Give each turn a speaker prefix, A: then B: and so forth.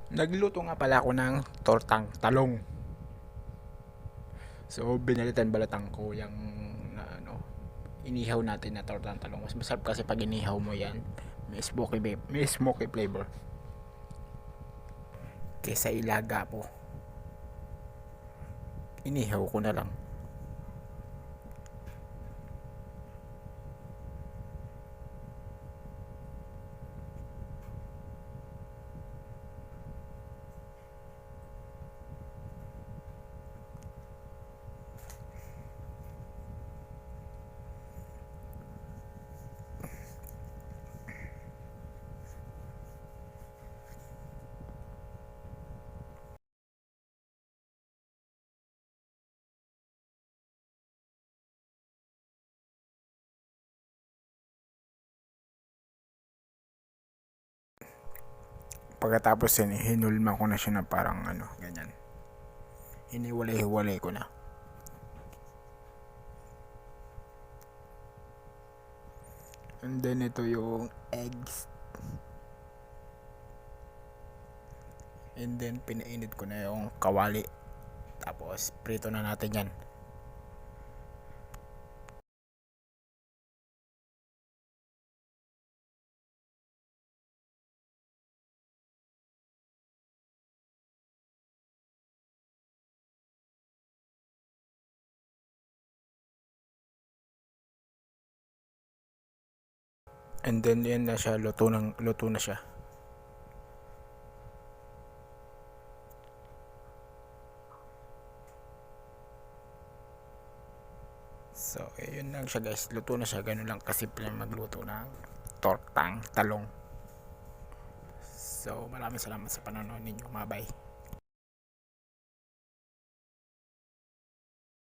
A: Nagluto nga pala ako ng tortang talong. So, binalitan balatan ko yung na, inihaw natin na tortang talong. Mas masarap kasi pag inihaw mo yan. May smoky flavor. Kesa ilaga po. Inihaw ko na lang. Pagkatapos yan, hinulma ko na siya na parang ganyan. Hiniwalay-hiwalay ko na. And then ito yung eggs. And then pinainit ko na yung kawali. Tapos prito na natin yan. And then yan na siya, luto na siya. So, yun lang siya guys. Luto na siya. Ganun lang kasimple magluto ng tortang talong. So, maraming salamat sa panonood ninyo. Bye-bye.